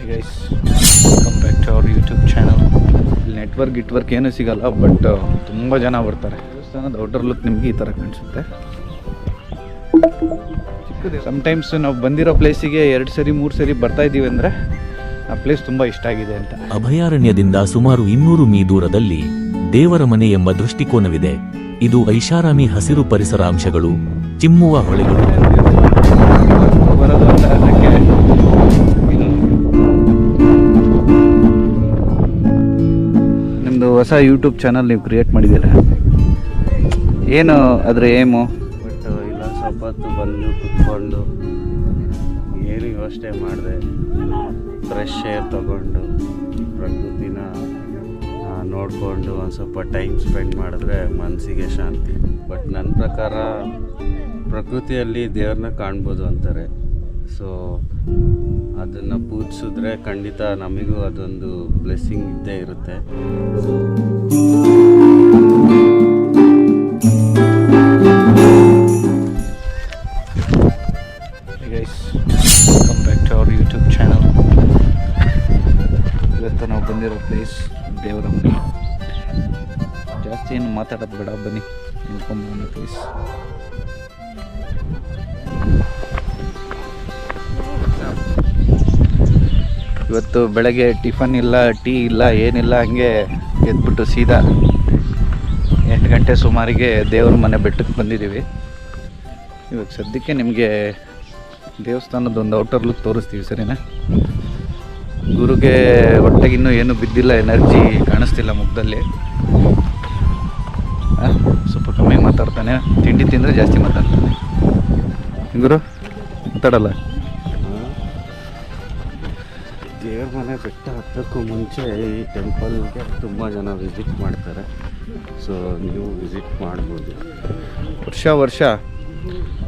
Hey guys, welcome back to our YouTube channel. Network ಏನೂ ಸಿಗಲ್ಲ, but ತುಂಬ ಜನ ಬರ್ತಾರೆ. ದೇವಸ್ಥಾನದ ಔಟರ್ ಲುಕ್ ನಿಮಗೆ ಈ ಥರ ಕಾಣಿಸುತ್ತೆ. ಚಿಕ್ಕದು ಸಮ್ಟೈಮ್ಸ್ ನಾವು ಬಂದಿರೋ ಪ್ಲೇಸಿಗೆ 2 ಸರಿ 3 ಸರಿ ಬರ್ತಾ ಇದ್ದೀವಿ ಅಂದರೆ ಆ ಪ್ಲೇಸ್ ತುಂಬ ಇಷ್ಟ ಆಗಿದೆ ಅಂತ. ಅಭಯಾರಣ್ಯದಿಂದ ಸುಮಾರು 200 ಮೀ ದೂರದಲ್ಲಿ ದೇವರ ಮನೆ ಎಂಬ ದೃಷ್ಟಿಕೋನವಿದೆ. ಇದು ಐಷಾರಾಮಿ ಹಸಿರು ಪರಿಸರ ಅಂಶಗಳು, ಚಿಮ್ಮುವ ಹೊಳೆಗಳು. ಬರೋದು ಅಂತ ಅದಕ್ಕೆ ನಿಮ್ಮದು ಹೊಸ ಯೂಟ್ಯೂಬ್ ಚಾನಲ್ ನೀವು ಕ್ರಿಯೇಟ್ ಮಾಡಿದ್ದೀರಾ, ಏನು ಅದರ ಏಮು? ಬಟ್ ಇಲ್ಲ, ಸ್ವಲ್ಪ ಹೊತ್ತು ಬಂದು ಕುತ್ಕೊಂಡು ಏನು ಯೋಚನೆ ಮಾಡಿದೆ, ಫ್ರೆಶ್ ಏರ್ ತಗೊಂಡು ಪ್ರಕೃತಿನ ನೋಡಿಕೊಂಡು ಒಂದು ಸ್ವಲ್ಪ ಟೈಮ್ ಸ್ಪೆಂಡ್ ಮಾಡಿದ್ರೆ ಮನಸ್ಸಿಗೆ ಶಾಂತಿ. ಬಟ್ ನನ್ನ ಪ್ರಕಾರ ಪ್ರಕೃತಿಯಲ್ಲಿ ದೇವ್ರನ್ನ ಕಾಣ್ಬೋದು ಅಂತಾರೆ. ಸೊ ಅದನ್ನು ಪೂಜಿಸಿದ್ರೆ ಖಂಡಿತ ನಮಗೂ ಅದೊಂದು ಬ್ಲೆಸ್ಸಿಂಗ್ ಇದ್ದೇ ಇರುತ್ತೆ. Guys, welcome back to our YouTube channel. ಇವತ್ತು ನಾವು ಬಂದಿರೋ ಪ್ಲೇಸ್ ದೇವರ ಮನೆ. ಜಾಸ್ತಿ ಏನು ಮಾತಾಡೋದು ಬೇಡ, ಬನ್ನಿ ನಿಂತ್ಕೊಂಬ ಪ್ಲೇಸ್. ಇವತ್ತು ಬೆಳಗ್ಗೆ ಟಿಫನ್ ಇಲ್ಲ, ಟೀ ಇಲ್ಲ, ಏನಿಲ್ಲ, ಹಂಗೆ ಎದ್ಬಿಟ್ಟು ಸೀದಾ 8 ಗಂಟೆ ಸುಮಾರಿಗೆ ದೇವ್ರ ಮನೆ ಬೆಟ್ಟಕ್ಕೆ ಬಂದಿದ್ದೀವಿ. ಇವಾಗ ಸದ್ಯಕ್ಕೆ ನಿಮಗೆ ದೇವಸ್ಥಾನದೊಂದು ಔಟರ್ ಲುಕ್ ತೋರಿಸ್ತೀವಿ, ಸರಿನಾ? ಗುರುಗೆ ಹೊಟ್ಟೆಗಿನ್ನೂ ಏನೂ ಬಿದ್ದಿಲ್ಲ, ಎನರ್ಜಿ ಕಾಣಿಸ್ತಿಲ್ಲ ಮುಖದಲ್ಲಿ. ಸ್ವಲ್ಪ ಕಮ್ಮಿ ಮಾತಾಡ್ತಾನೆ, ತಿಂಡಿ ತಿಂದರೆ ಜಾಸ್ತಿ ಮಾತಾಡ್ತಾನೆ. ಗುರು ಮಾತಾಡಲ್ಲ. ದೇವ್ರ ಮನೆ ಬೆಟ್ಟ ಹತ್ತಕ್ಕೂ ಮುಂಚೆ ಈ ಟೆಂಪಲ್ಗೆ ತುಂಬ ಜನ ವಿಸಿಟ್ ಮಾಡ್ತಾರೆ. ಸೊ ನೀವು ವಿಸಿಟ್ ಮಾಡ್ಬೋದು. ವರ್ಷ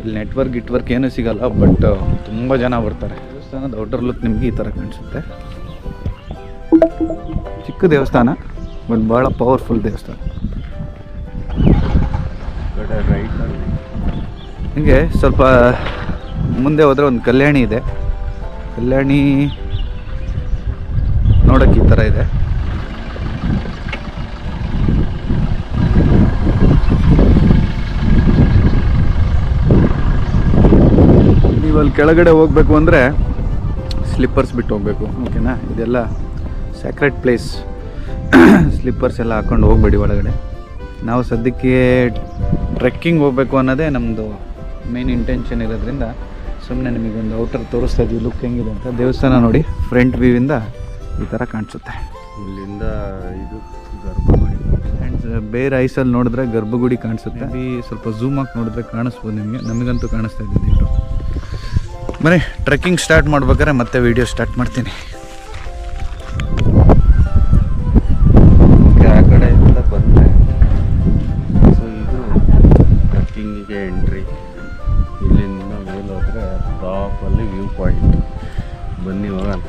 ಇಲ್ಲಿ ನೆಟ್ವರ್ಕ್ ಏನೂ ಸಿಗಲ್ಲ, ಬಟ್ ತುಂಬ ಜನ ಬರ್ತಾರೆ. ದೇವಸ್ಥಾನದ ಔಟರ್ ಲುಕ್ ನಿಮಗೆ ಈ ಥರ ಕಾಣಿಸುತ್ತೆ. ಚಿಕ್ಕ ದೇವಸ್ಥಾನ, ಬಟ್ ಭಾಳ ಪವರ್ಫುಲ್ ದೇವಸ್ಥಾನ. ಕಡೆ ರೈಟಲ್ಲಿ ಹೀಗೆ ಸ್ವಲ್ಪ ಮುಂದೆ ಹೋದರೆ ಒಂದು ಕಲ್ಯಾಣಿ ಇದೆ. ಕಲ್ಯಾಣಿ ನೋಡೋಕ್ಕೆ ಈ ಥರ ಇದೆ. ನೀವು ಅಲ್ಲಿ ಕೆಳಗಡೆ ಹೋಗಬೇಕು ಅಂದರೆ ಸ್ಲಿಪ್ಪರ್ಸ್ ಬಿಟ್ಟು ಹೋಗಬೇಕು, ಓಕೆನಾ? ಇದೆಲ್ಲ ಸ್ಯಾಕ್ರೆಡ್ ಪ್ಲೇಸ್. ಸ್ಲಿಪ್ಪರ್ಸ್ ಎಲ್ಲ ಹಾಕ್ಕೊಂಡು ಹೋಗಬೇಡಿ ಒಳಗಡೆ. ನಾವು ಸದ್ಯಕ್ಕೆ ಟ್ರೆಕ್ಕಿಂಗ್ ಹೋಗಬೇಕು ಅನ್ನೋದೇ ನಮ್ಮದು ಮೇನ್ ಇಂಟೆನ್ಷನ್ ಇರೋದ್ರಿಂದ ಸುಮ್ಮನೆ ನಿಮಗೊಂದು ಔಟರ್ ತೋರಿಸ್ತಾ ಇದ್ದೀವಿ ಲುಕ್ ಹೆಂಗಿದೆ ಅಂತ. ದೇವಸ್ಥಾನ ನೋಡಿ, ಫ್ರಂಟ್ ವ್ಯೂವಿಂದ ಈ ಥರ ಕಾಣಿಸುತ್ತೆ. ಇಲ್ಲಿಂದ ಇದು ಗರ್ಭಗುಡಿ. ಆ್ಯಂಡ್ ಬೇರೆ ಐಸಲ್ಲಿ ನೋಡಿದ್ರೆ ಗರ್ಭಗುಡಿ ಕಾಣಿಸುತ್ತೆ. ಈ ಸ್ವಲ್ಪ ಝೂಮ್ ಹಾಕಿ ನೋಡಿದ್ರೆ ಕಾಣಿಸ್ಬೋದು ನಿಮಗೆ. ನಮಗಂತೂ ಕಾಣಿಸ್ತಾ ಇದ್ದಿದ್ದು ಇದು. ಬನ್ನಿ, ಟ್ರೆಕ್ಕಿಂಗ್ ಸ್ಟಾರ್ಟ್ ಮಾಡ್ಬೇಕಾದ್ರೆ ಮತ್ತೆ ವಿಡಿಯೋ ಸ್ಟಾರ್ಟ್ ಮಾಡ್ತೀನಿ. ಆ ಕಡೆಯಿಂದ ಬಂದರೆ ಸೊ ಇದು ಟ್ರೆಕ್ಕಿಂಗಿಗೆ ಎಂಟ್ರಿ. ಇಲ್ಲಿಂದ ಮೇಲೆ ಹೋದರೆ ಟಾಪಲ್ಲಿ ವ್ಯೂ ಪಾಯಿಂಟ್. ಬನ್ನಿ ಹೋಗೋಣ.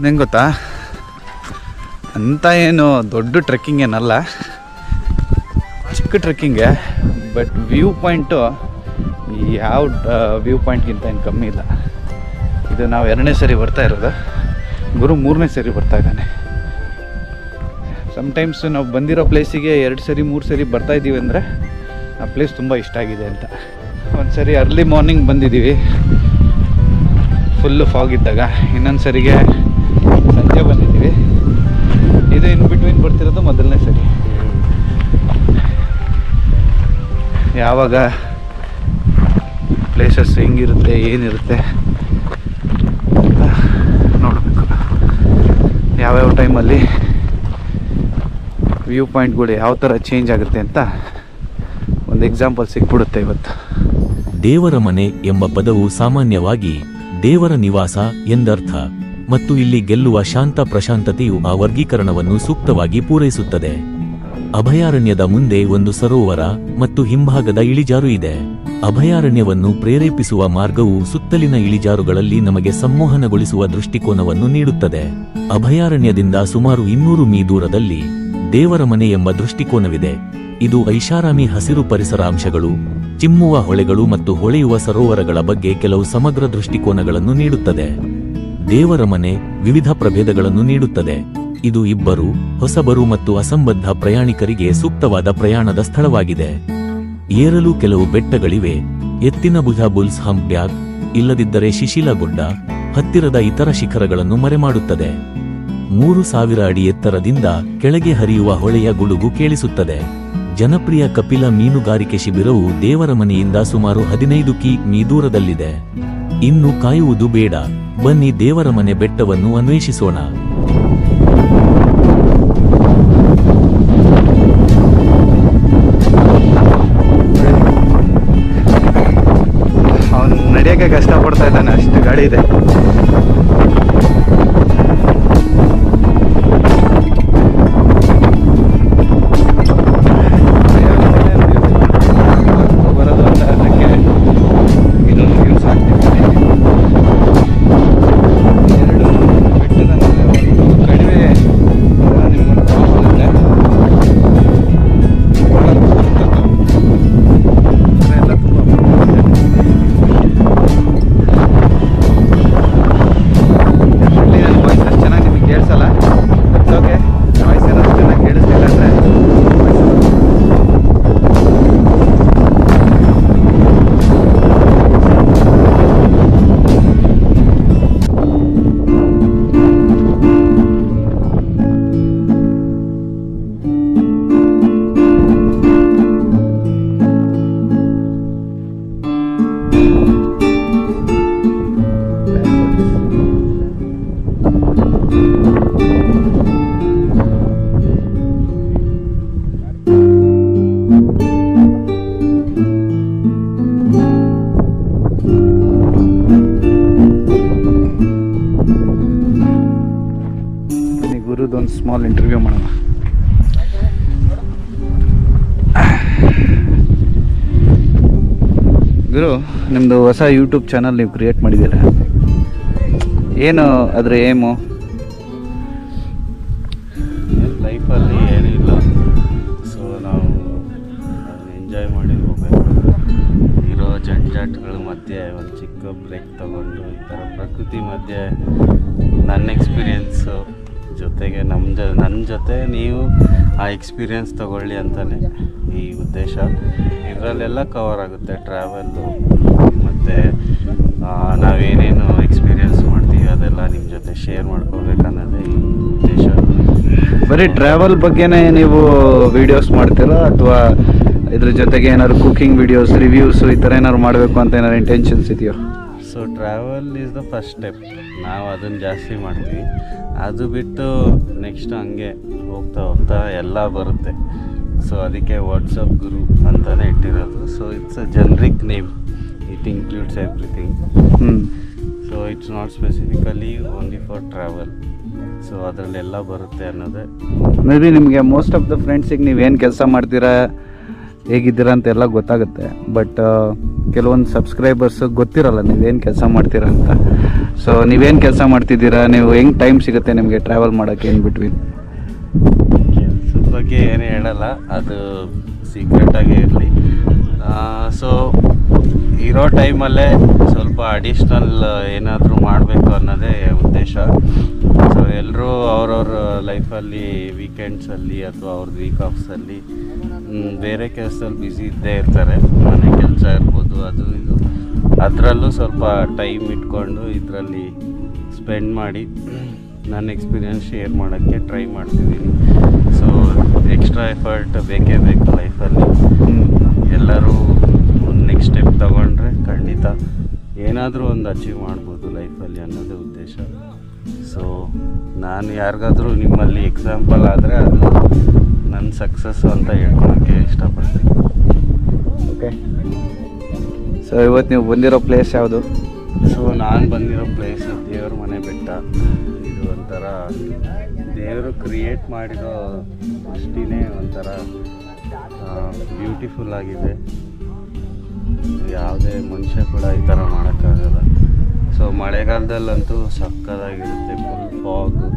ಹೆಂಗೆ ಗೊತ್ತಾ, ಅಂತ ಏನು ದೊಡ್ಡ ಟ್ರೆಕ್ಕಿಂಗ್ ಏನಲ್ಲ, ಚಿಕ್ಕ ಟ್ರೆಕ್ಕಿಂಗೆ. ಬಟ್ ವ್ಯೂ ಪಾಯಿಂಟು ಯಾವ ವ್ಯೂ ಪಾಯಿಂಟ್ಗಿಂತ ಏನು ಕಮ್ಮಿ ಇಲ್ಲ. ಇದು ನಾವು 2ನೇ ಸರಿ ಬರ್ತಾ ಇರೋದು, ಗುರು 3ನೇ ಸರಿ ಬರ್ತಾ ಇದ್ದಾನೆ. ಸಮ್ಟೈಮ್ಸ್ ನಾವು ಬಂದಿರೋ ಪ್ಲೇಸಿಗೆ 2 ಸರಿ 3 ಸರಿ ಬರ್ತಾ ಇದ್ದೀವಿ ಅಂದರೆ ಆ ಪ್ಲೇಸ್ ತುಂಬ ಇಷ್ಟ ಆಗಿದೆ ಅಂತ. ಒಂದು ಸರಿ ಅರ್ಲಿ ಮಾರ್ನಿಂಗ್ ಬಂದಿದ್ದೀವಿ, ಫುಲ್ಲು ಫಾಗ್ ಇದ್ದಾಗ. ಇನ್ನೊಂದು ಸರಿಗೆ ಸಂಜೆ ಬಂದಿದ್ದೀವಿ. ಇದು ಇನ್ ಬಿಟ್ವೀನ್ ಬರ್ತಿರೋದು ಮೊದಲನೇ ಸರಿ. ಯಾವಾಗ ಪ್ಲೇಸಸ್ ಹೆಂಗಿರುತ್ತೆ, ಏನಿರುತ್ತೆ ನೋಡಬೇಕು. ಯಾವ್ಯಾವ ಟೈಮಲ್ಲಿ ವ್ಯೂ ಪಾಯಿಂಟ್ಗಳು ಯಾವ ಥರ ಚೇಂಜ್ ಆಗುತ್ತೆ ಅಂತ ಒಂದು ಎಕ್ಸಾಂಪಲ್ ಸಿಕ್ಬಿಡುತ್ತೆ ಇವತ್ತು. ದೇವರ ಮನೆ ಎಂಬ ಪದವು ಸಾಮಾನ್ಯವಾಗಿ ದೇವರ ನಿವಾಸ ಎಂದರ್ಥ, ಮತ್ತು ಇಲ್ಲಿ ಗೆಲ್ಲುವ ಶಾಂತ ಪ್ರಶಾಂತತೆಯು ಆ ವರ್ಗೀಕರಣವನ್ನು ಸೂಕ್ತವಾಗಿ ಪೂರೈಸುತ್ತದೆ. ಅಭಯಾರಣ್ಯದ ಮುಂದೆ ಒಂದು ಸರೋವರ ಮತ್ತು ಹಿಂಭಾಗದ ಇಳಿಜಾರು ಇದೆ. ಅಭಯಾರಣ್ಯವನ್ನು ಪ್ರೇರೇಪಿಸುವ ಮಾರ್ಗವು ಸುತ್ತಲಿನ ಇಳಿಜಾರುಗಳಲ್ಲಿ ನಮಗೆ ಸಂಮೋಹನಗೊಳಿಸುವ ದೃಷ್ಟಿಕೋನವನ್ನು ನೀಡುತ್ತದೆ. ಅಭಯಾರಣ್ಯದಿಂದ ಸುಮಾರು 200 ಮೀ ದೂರದಲ್ಲಿ ದೇವರ ಮನೆ ಎಂಬ ದೃಷ್ಟಿಕೋನವಿದೆ. ಇದು ಐಷಾರಾಮಿ ಹಸಿರು ಪರಿಸರಾಂಶಗಳು, ಚಿಮ್ಮುವ ಹೊಳೆಗಳು ಮತ್ತು ಹೊಳೆಯುವ ಸರೋವರಗಳ ಬಗ್ಗೆ ಕೆಲವು ಸಮಗ್ರ ದೃಷ್ಟಿಕೋನಗಳನ್ನು ನೀಡುತ್ತದೆ. ದೇವರ ಮನೆ ವಿವಿಧ ಪ್ರಭೇದಗಳನ್ನು ನೀಡುತ್ತದೆ. ಇದು ಇಬ್ಬರು, ಹೊಸಬರು ಮತ್ತು ಅಸಂಬದ್ಧ ಪ್ರಯಾಣಿಕರಿಗೆ ಸೂಕ್ತವಾದ ಪ್ರಯಾಣದ ಸ್ಥಳವಾಗಿದೆ. ಏರಲು ಕೆಲವು ಬೆಟ್ಟಗಳಿವೆ. ಎತ್ತಿನ ಭುಜ ಬುಲ್ಸ್ ಹಂಪ್ ಬ್ಯಾಕ್, ಇಲ್ಲದಿದ್ದರೆ ಶಿಶಿಲಗುಡ್ಡ, ಹತ್ತಿರದ ಇತರ ಶಿಖರಗಳನ್ನು ಮರೆಮಾಡುತ್ತದೆ. 3000 ಅಡಿ ಎತ್ತರದಿಂದ ಕೆಳಗೆ ಹರಿಯುವ ಹೊಳೆಯ ಗುಡುಗು ಕೇಳಿಸುತ್ತದೆ. ಜನಪ್ರಿಯ ಕಪಿಲ ಮೀನುಗಾರಿಕೆ ಶಿಬಿರವು ದೇವರ ಮನೆಯಿಂದ ಸುಮಾರು 15 ಕಿ.ಮೀ ದೂರದಲ್ಲಿದೆ. ಇನ್ನು ಕಾಯುವುದು ಬೇಡ, ಬನ್ನಿ ದೇವರ ಮನೆ ಬೆಟ್ಟವನ್ನು ಅನ್ವೇಷಿಸೋಣ. ಅವನು ನಡೆಯೋಕ್ಕೆ ಕಷ್ಟಪಡ್ತಾ ಇದ್ದಾನೆ, ಅಷ್ಟು ಗಾಡಿ ಇದೆ. ಗುರುದೊಂದು ಸ್ಮಾಲ್ ಇಂಟರ್ವ್ಯೂ ಮಾಡೋಣ. ಗುರು, ನಿಮ್ಮದು ಹೊಸ ಯೂಟ್ಯೂಬ್ ಚಾನಲ್ ನೀವು ಕ್ರಿಯೇಟ್ ಮಾಡಿದ್ದೀರಾ, ಏನು ಅದರ ಏಮು? ಲೈಫಲ್ಲಿ ಏನಿಲ್ಲ, ಸೊ ನಾವು ಅದನ್ನ ಎಂಜಾಯ್ ಮಾಡಿ ಹೋಗಬೇಕು. ಇರೋ ಜಂಜಾಟಗಳ ಮಧ್ಯೆ ಒಂದು ಚಿಕ್ಕ ಬ್ರೇಕ್ ತಗೊಂಡು ಈ ಥರ ಪ್ರಕೃತಿ ಮಧ್ಯೆ ನನ್ನ ಎಕ್ಸ್ಪೀರಿಯೆನ್ಸು ಜೊತೆಗೆ ನನ್ನ ಜೊತೆ ನೀವು ಆ ಎಕ್ಸ್ಪೀರಿಯೆನ್ಸ್ ತಗೊಳ್ಳಿ ಅಂತಲೇ ಈ ಉದ್ದೇಶ. ಇದರಲ್ಲೆಲ್ಲ ಕವರ್ ಆಗುತ್ತೆ, ಟ್ರಾವೆಲ್ಲು ಮತ್ತು ನಾವೇನೇನು ಎಕ್ಸ್ಪೀರಿಯೆನ್ಸ್ ಮಾಡ್ತೀವಿ ಅದೆಲ್ಲ ನಿಮ್ಮ ಜೊತೆ ಶೇರ್ ಮಾಡ್ಕೋಬೇಕನ್ನೋದೇ ಈ ಉದ್ದೇಶ. ಬರೀ ಟ್ರಾವೆಲ್ ಬಗ್ಗೆನೇ ನೀವು ವಿಡಿಯೋಸ್ ಮಾಡ್ತೀರಾ ಅಥವಾ ಇದ್ರ ಜೊತೆಗೆ ಏನಾದ್ರು ಕುಕಿಂಗ್ ವಿಡಿಯೋಸ್, ರಿವ್ಯೂಸು ಈ ಥರ ಏನಾದ್ರು ಮಾಡಬೇಕು ಅಂತ ಏನಾದ್ರು ಇಂಟೆನ್ಷನ್ಸ್ ಇದೆಯೋ? So travel is the first step, ನಾವು ಅದನ್ನು ಜಾಸ್ತಿ ಮಾಡ್ತೀವಿ. ಅದು ಬಿಟ್ಟು ನೆಕ್ಸ್ಟ್ ಹಂಗೆ ಹೋಗ್ತಾ ಹೋಗ್ತಾ ಎಲ್ಲ ಬರುತ್ತೆ. ಸೊ ಅದಕ್ಕೆ ವಾಟ್ಸಪ್ ಗುರು ಅಂತಲೇ ಇಟ್ಟಿರೋದು. So it's a generic name, it includes everything. So it's not specifically only for travel. So ಅದರಲ್ಲೆಲ್ಲ ಬರುತ್ತೆ ಅನ್ನೋದೇ. ಮೇ ಬಿ ನಿಮಗೆ ಮೋಸ್ಟ್ ಆಫ್ ದ ಫ್ರೆಂಡ್ಸಿಗೆ ನೀವೇನು ಕೆಲಸ ಮಾಡ್ತೀರಾ, ಹೇಗಿದ್ದೀರಾ ಅಂತ ಎಲ್ಲ ಗೊತ್ತಾಗುತ್ತೆ. ಬಟ್ ಕೆಲವೊಂದು ಸಬ್ಸ್ಕ್ರೈಬರ್ಸ್ ಗೊತ್ತಿರಲ್ಲ ನೀವೇನು ಕೆಲಸ ಮಾಡ್ತೀರಾ ಅಂತ. ಸೊ ನೀವೇನು ಕೆಲಸ ಮಾಡ್ತಿದ್ದೀರಾ, ನೀವು ಹೆಂಗೆ ಟೈಮ್ ಸಿಗುತ್ತೆ ನಿಮಗೆ ಟ್ರಾವೆಲ್ ಮಾಡೋಕ್ಕೆ ಏನು ಬಿಟ್ವೀನ್? ಕೆಲಸದ ಬಗ್ಗೆ ಏನು ಹೇಳಲ್ಲ, ಅದು ಸೀಕ್ರೆಟಾಗೇ ಇರಲಿ. ಸೊ ಇರೋ ಟೈಮಲ್ಲೇ ಸ್ವಲ್ಪ ಅಡಿಷ್ನಲ್ ಏನಾದರೂ ಮಾಡಬೇಕು ಅನ್ನೋದೇ ಉದ್ದೇಶ. ಸೊ ಎಲ್ಲರೂ ಅವ್ರವ್ರ ಲೈಫಲ್ಲಿ ವೀಕೆಂಡ್ಸಲ್ಲಿ ಅಥವಾ ಅವ್ರದ್ದು ವೀಕ್ ಆಫ್ಸಲ್ಲಿ ಬೇರೆ ಕೆಲಸದಲ್ಲಿ ಬ್ಯುಸಿ ಇದ್ದೇ ಇರ್ತಾರೆ. ಮನೆ ಕೆಲಸ ಇರ್ಬೋದು, ಅದು ಇದು. ಅದರಲ್ಲೂ ಸ್ವಲ್ಪ ಟೈಮ್ ಇಟ್ಕೊಂಡು ಇದರಲ್ಲಿ ಸ್ಪೆಂಡ್ ಮಾಡಿ ನನ್ನ ಎಕ್ಸ್ಪೀರಿಯೆನ್ಸ್ ಶೇರ್ ಮಾಡೋಕ್ಕೆ ಟ್ರೈ ಮಾಡ್ತಿದ್ದೀನಿ. ಸೊ ಎಕ್ಸ್ಟ್ರಾ ಎಫರ್ಟ್ ಬೇಕೇ ಬೇಕು ಲೈಫಲ್ಲಿ. ಎಲ್ಲರೂ ಒಂದು ನೆಕ್ಸ್ಟ್ ಸ್ಟೆಪ್ ತಗೊಂಡ್ರೆ ಖಂಡಿತ ಏನಾದರೂ ಒಂದು ಅಚೀವ್ ಮಾಡ್ಬೋದು ಲೈಫಲ್ಲಿ ಅನ್ನೋದೇ ಉದ್ದೇಶ. ಸೊ ನಾನು ಯಾರಿಗಾದರೂ ನಿಮ್ಮಲ್ಲಿ ಎಕ್ಸಾಂಪಲ್ ಆದರೆ ಅದು ನನ್ನ ಸಕ್ಸಸ್ಸು ಅಂತ ಹೇಳ್ಕೊಳಕ್ಕೆ ಇಷ್ಟಪಡ್ತೀನಿ. ಓಕೆ. ಸೊ ಇವತ್ತು ನೀವು ಬಂದಿರೋ ಪ್ಲೇಸ್ ಯಾವುದು? ಸೊ ನಾನು ಬಂದಿರೋ ಪ್ಲೇಸ್ ದೇವ್ರ ಮನೆ ಬೆಟ್ಟ. ಇದು ಒಂಥರ ದೇವರು ಕ್ರಿಯೇಟ್ ಮಾಡಿರೋ ದೃಷ್ಟಿನೇ ಒಂಥರ ಬ್ಯೂಟಿಫುಲ್ ಆಗಿದೆ. ಯಾವುದೇ ಮನುಷ್ಯ ಕೂಡ ಈ ಥರ ಮಾಡೋಕ್ಕಾಗಲ್ಲ. ಸೊ ಮಳೆಗಾಲದಲ್ಲಂತೂ ಸಕ್ಕತ್ತಾಗಿರುತ್ತೆ, ಫುಲ್ ಫಾಗು,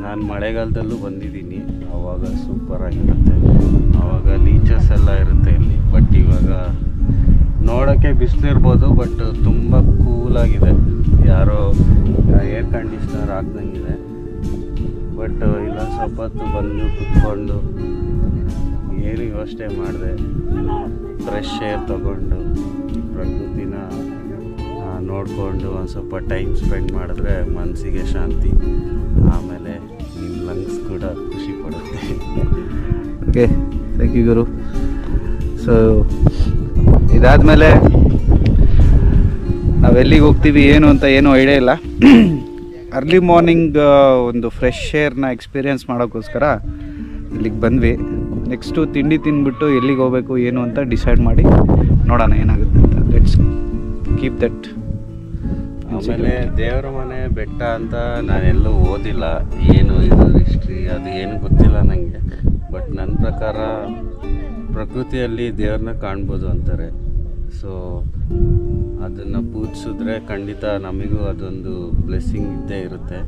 ನಾನು ಮಳೆಗಾಲದಲ್ಲೂ ಬಂದಿದ್ದೀನಿ, ಆವಾಗ ಸೂಪರಾಗಿರುತ್ತೆ. ಆವಾಗ ಲೀಚಸ್ ಎಲ್ಲ ಇರುತ್ತೆ ಇಲ್ಲಿ. ಬಟ್ ಇವಾಗ ನೋಡೋಕ್ಕೆ ಬಿಸಿಲಿರ್ಬೋದು, ಬಟ್ ತುಂಬ ಕೂಲಾಗಿದೆ. ಯಾರೋ ಏರ್ ಕಂಡೀಷ್ನರ್ ಹಾಕ್ದಂಗಿದೆ. ಬಟ್ ಇಲ್ಲೊಂದು ಸ್ವಲ್ಪ ಹೊತ್ತು ಬಂದು ಕುತ್ಕೊಂಡು ಏನು ಯೋಚನೆ ಮಾಡಿದೆ, ಫ್ರೆಶ್ ಏರ್ ತಗೊಂಡು ಪ್ರಕೃತಿನ ನೋಡಿಕೊಂಡು ಒಂದು ಸ್ವಲ್ಪ ಟೈಮ್ ಸ್ಪೆಂಡ್ ಮಾಡಿದ್ರೆ ಮನಸ್ಸಿಗೆ ಶಾಂತಿ, ಆಮೇಲೆ ನಿಮ್ಮ ಲಂಗ್ಸ್ ಕೂಡ ಖುಷಿ ಪಡುತ್ತೆ. ಓಕೆ, ಥ್ಯಾಂಕ್ ಯು ಗುರು. ಸೊ ಇದಾದಮೇಲೆ ನಾವೆಲ್ಲಿಗೆ ಹೋಗ್ತೀವಿ ಏನು ಅಂತ ಏನೂ ಐಡಿಯಾ ಇಲ್ಲ. ಅರ್ಲಿ ಮಾರ್ನಿಂಗ್ ಒಂದು ಫ್ರೆಶ್ ಏರ್ನ ಎಕ್ಸ್ಪೀರಿಯೆನ್ಸ್ ಮಾಡೋಕ್ಕೋಸ್ಕರ ಇಲ್ಲಿಗೆ ಬಂದ್ವಿ. ನೆಕ್ಸ್ಟು ತಿಂಡಿ ತಿಂದ್ಬಿಟ್ಟು ಎಲ್ಲಿಗೆ ಹೋಗಬೇಕು ಏನು ಅಂತ ಡಿಸೈಡ್ ಮಾಡಿ ನೋಡೋಣ ಏನಾಗುತ್ತೆ ಅಂತ. Let's keep that. ಆಮೇಲೆ ದೇವರ ಮನೆ ಬೆಟ್ಟ ಅಂತ ನಾನೆಲ್ಲೂ ಓದಿಲ್ಲ, ಏನು ಇದು ಹಿಸ್ಟ್ರಿ ಅದು ಏನು ಗೊತ್ತಿಲ್ಲ ನನಗೆ. ಬಟ್ ನನ್ನ ಪ್ರಕಾರ ಪ್ರಕೃತಿಯಲ್ಲಿ ದೇವ್ರನ್ನ ಕಾಣ್ಬೋದು ಅಂತಾರೆ. ಸೊ ಅದನ್ನು ಪೂಜಿಸಿದ್ರೆ ಖಂಡಿತ ನಮಗೂ ಅದೊಂದು ಬ್ಲೆಸ್ಸಿಂಗ್ ಇದ್ದೇ ಇರುತ್ತೆ.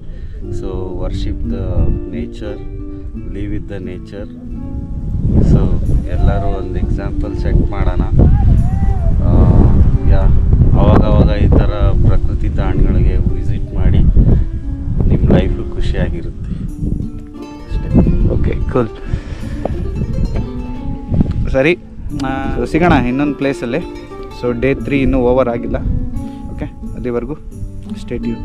So worship the nature, leave with the nature. So ಎಲ್ಲರೂ ಒಂದು ಎಕ್ಸಾಂಪಲ್ ಸೆಟ್ ಮಾಡೋಣ. ಅವಾಗವಾಗ ಈ ಥರ ಪ್ರಕೃತಿ ತಾಣಗಳಿಗೆ ವಿಸಿಟ್ ಮಾಡಿ ನಿಮ್ಮ ಲೈಫು ಖುಷಿಯಾಗಿರುತ್ತೆ ಅಷ್ಟೇ. Okay, cool. ಸರಿ, ಸಿಗೋಣ ಇನ್ನೊಂದು ಪ್ಲೇಸಲ್ಲಿ. ಸೊ ಡೇ 3 ಇನ್ನೂ ಓವರ್ ಆಗಿಲ್ಲ. ಓಕೆ, ಅಲ್ಲಿವರೆಗೂ ಸ್ಟೇ ಟ್ಯೂನ್.